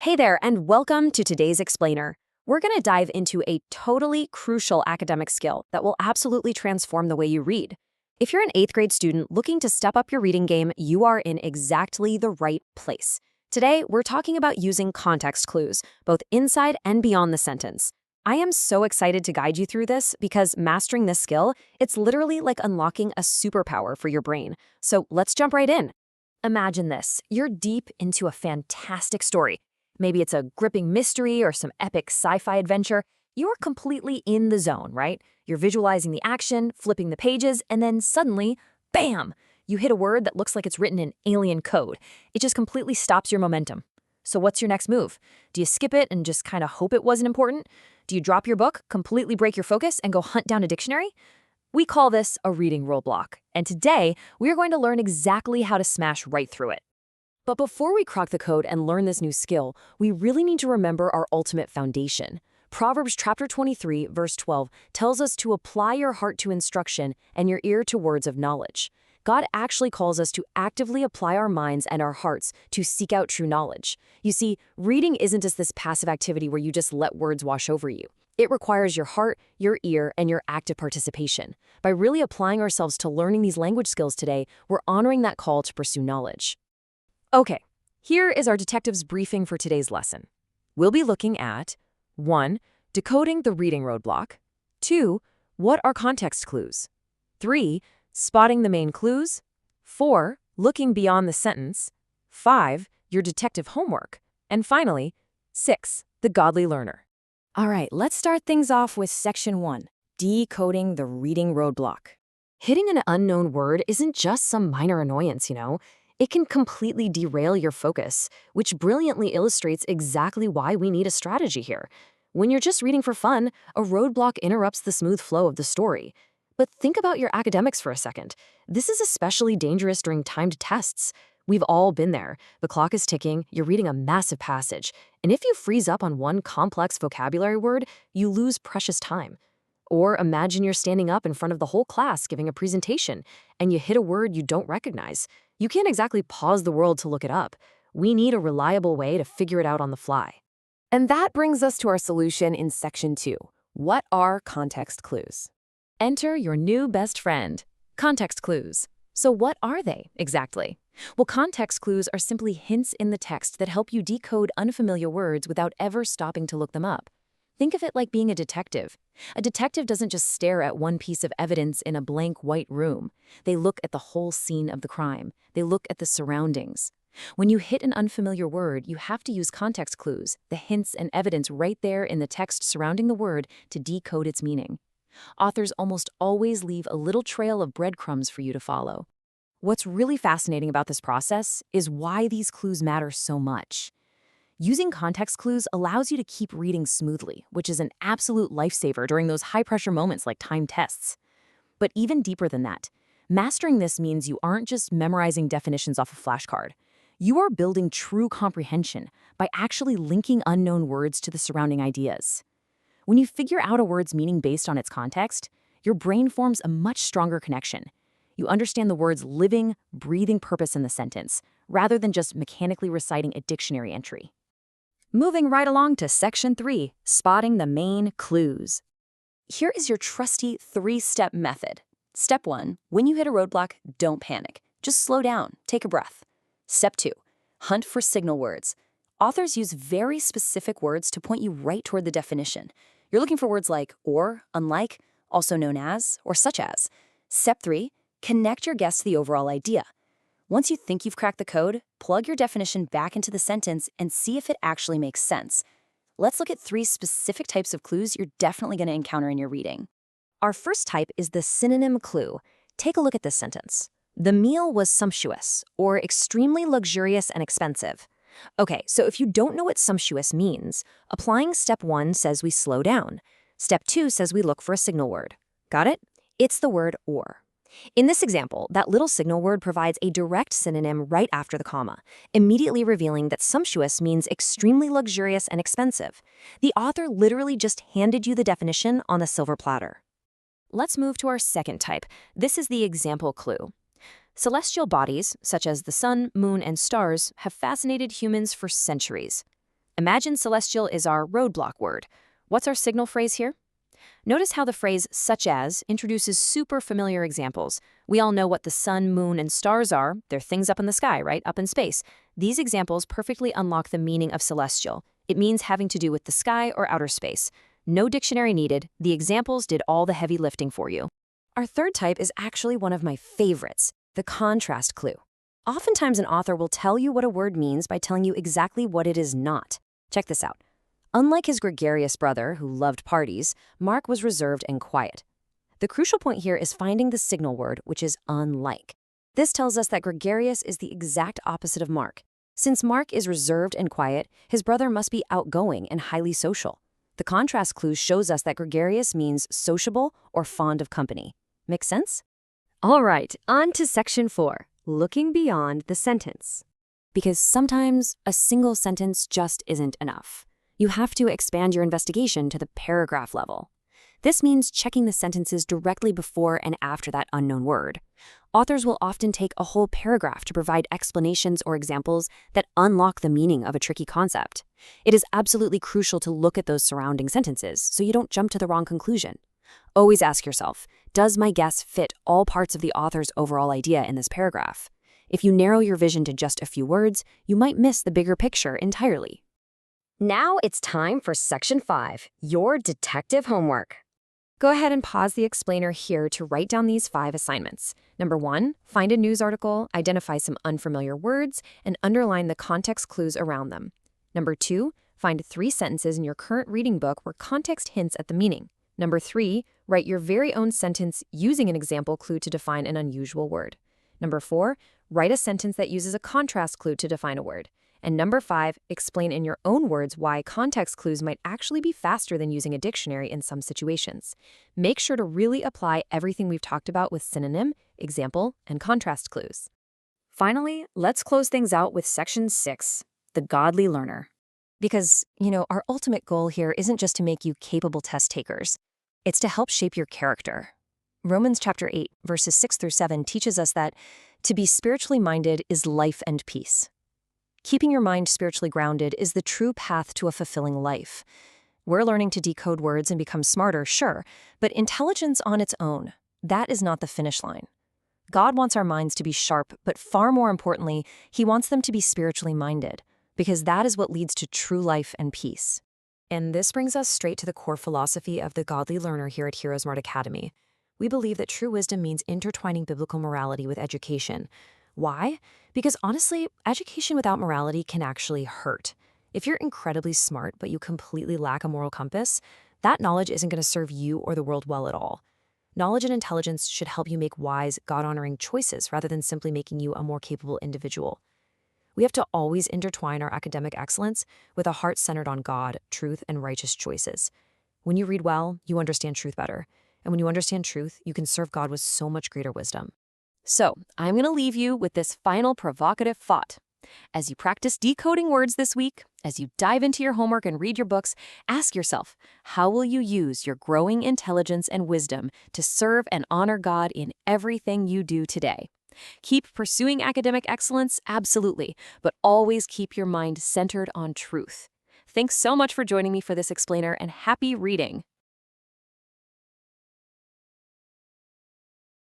Hey there, and welcome to today's Explainer. We're going to dive into a totally crucial academic skill that will absolutely transform the way you read. If you're an 8th grade student looking to step up your reading game, you are in exactly the right place. Today, we're talking about using context clues, both inside and beyond the sentence. I am so excited to guide you through this because mastering this skill, it's literally like unlocking a superpower for your brain. So let's jump right in. Imagine this. You're deep into a fantastic story. Maybe it's a gripping mystery or some epic sci-fi adventure. You're completely in the zone, right? You're visualizing the action, flipping the pages, and then suddenly, bam! You hit a word that looks like it's written in alien code. It just completely stops your momentum. So what's your next move? Do you skip it and just kind of hope it wasn't important? Do you drop your book, completely break your focus, and go hunt down a dictionary? We call this a reading roadblock, and today we are going to learn exactly how to smash right through it. But before we crack the code and learn this new skill, we really need to remember our ultimate foundation. Proverbs chapter 23, verse 12 tells us to apply your heart to instruction and your ear to words of knowledge. God actually calls us to actively apply our minds and our hearts to seek out true knowledge. You see, reading isn't just this passive activity where you just let words wash over you. It requires your heart, your ear, and your active participation. By really applying ourselves to learning these language skills today, we're honoring that call to pursue knowledge. Okay, here is our detective's briefing for today's lesson. We'll be looking at 1. Decoding the reading roadblock. 2. What are context clues? 3. Spotting the main clues. 4. Looking beyond the sentence. 5. Your detective homework. And finally, 6. The godly learner. All right, let's start things off with section 1, decoding the reading roadblock. Hitting an unknown word isn't just some minor annoyance, It can completely derail your focus, which brilliantly illustrates exactly why we need a strategy here. When you're just reading for fun, a roadblock interrupts the smooth flow of the story. But think about your academics for a second. This is especially dangerous during timed tests. We've all been there. The clock is ticking, you're reading a massive passage, and if you freeze up on one complex vocabulary word, you lose precious time. Or imagine you're standing up in front of the whole class giving a presentation, and you hit a word you don't recognize. You can't exactly pause the world to look it up. We need a reliable way to figure it out on the fly. And that brings us to our solution in section 2. What are context clues? Enter your new best friend, context clues. So what are they exactly? Well, context clues are simply hints in the text that help you decode unfamiliar words without ever stopping to look them up. Think of it like being a detective. A detective doesn't just stare at one piece of evidence in a blank white room. They look at the whole scene of the crime. They look at the surroundings. When you hit an unfamiliar word, you have to use context clues, the hints and evidence right there in the text surrounding the word, to decode its meaning. Authors almost always leave a little trail of breadcrumbs for you to follow. What's really fascinating about this process is why these clues matter so much. Using context clues allows you to keep reading smoothly, which is an absolute lifesaver during those high-pressure moments like timed tests. But even deeper than that, mastering this means you aren't just memorizing definitions off a flashcard. You are building true comprehension by actually linking unknown words to the surrounding ideas. When you figure out a word's meaning based on its context, your brain forms a much stronger connection. You understand the word's living, breathing purpose in the sentence, rather than just mechanically reciting a dictionary entry. Moving right along to section 3, spotting the main clues. Here is your trusty 3-step method. Step 1, when you hit a roadblock, don't panic. Just slow down, take a breath. Step 2, hunt for signal words. Authors use very specific words to point you right toward the definition. You're looking for words like or, unlike, also known as, or such as. Step 3, connect your guess to the overall idea. Once you think you've cracked the code, plug your definition back into the sentence and see if it actually makes sense. Let's look at 3 specific types of clues you're definitely going to encounter in your reading. Our first type is the synonym clue. Take a look at this sentence. The meal was sumptuous, or extremely luxurious and expensive. Okay, so if you don't know what sumptuous means, applying step 1 says we slow down. Step 2 says we look for a signal word. Got it? It's the word or. In this example, that little signal word provides a direct synonym right after the comma, immediately revealing that sumptuous means extremely luxurious and expensive. The author literally just handed you the definition on a silver platter. Let's move to our second type. This is the example clue. Celestial bodies, such as the sun, moon, and stars, have fascinated humans for centuries. Imagine celestial is our roadblock word. What's our signal phrase here? Notice how the phrase such as introduces super familiar examples. We all know what the sun, moon, and stars are. They're things up in the sky, right? Up in space. These examples perfectly unlock the meaning of celestial. It means having to do with the sky or outer space. No dictionary needed. The examples did all the heavy lifting for you. Our third type is actually one of my favorites, the contrast clue. Oftentimes an author will tell you what a word means by telling you exactly what it is not. Check this out. Unlike his gregarious brother, who loved parties, Mark was reserved and quiet. The crucial point here is finding the signal word, which is unlike. This tells us that gregarious is the exact opposite of Mark. Since Mark is reserved and quiet, his brother must be outgoing and highly social. The contrast clue shows us that gregarious means sociable or fond of company. Make sense? All right, on to section 4, looking beyond the sentence. Because sometimes a single sentence just isn't enough. You have to expand your investigation to the paragraph level. This means checking the sentences directly before and after that unknown word. Authors will often take a whole paragraph to provide explanations or examples that unlock the meaning of a tricky concept. It is absolutely crucial to look at those surrounding sentences so you don't jump to the wrong conclusion. Always ask yourself, does my guess fit all parts of the author's overall idea in this paragraph? If you narrow your vision to just a few words, you might miss the bigger picture entirely. Now it's time for Section 5, your detective homework. Go ahead and pause the explainer here to write down these 5 assignments. Number 1, find a news article, identify some unfamiliar words, and underline the context clues around them. Number 2, find 3 sentences in your current reading book where context hints at the meaning. Number 3, write your very own sentence using an example clue to define an unusual word. Number 4, write a sentence that uses a contrast clue to define a word. And number 5, explain in your own words why context clues might actually be faster than using a dictionary in some situations. Make sure to really apply everything we've talked about with synonym, example, and contrast clues. Finally, let's close things out with Section 6, the godly learner. Because, our ultimate goal here isn't just to make you capable test takers. It's to help shape your character. Romans chapter 8, verses 6 through 7 teaches us that to be spiritually minded is life and peace. Keeping your mind spiritually grounded is the true path to a fulfilling life. We're learning to decode words and become smarter, sure, but intelligence on its own, that is not the finish line. God wants our minds to be sharp, but far more importantly, He wants them to be spiritually minded, because that is what leads to true life and peace. And this brings us straight to the core philosophy of the godly learner here at HeroesMart Academy. We believe that true wisdom means intertwining biblical morality with education. Why? Because honestly, education without morality can actually hurt. If you're incredibly smart but you completely lack a moral compass, that knowledge isn't going to serve you or the world well at all. Knowledge and intelligence should help you make wise, God-honoring choices rather than simply making you a more capable individual. We have to always intertwine our academic excellence with a heart centered on God, truth, and righteous choices. When you read well, you understand truth better. And when you understand truth, you can serve God with so much greater wisdom. So, I'm going to leave you with this final provocative thought. As you practice decoding words this week, as you dive into your homework and read your books, ask yourself, how will you use your growing intelligence and wisdom to serve and honor God in everything you do today? Keep pursuing academic excellence, absolutely, but always keep your mind centered on truth. Thanks so much for joining me for this explainer, and happy reading!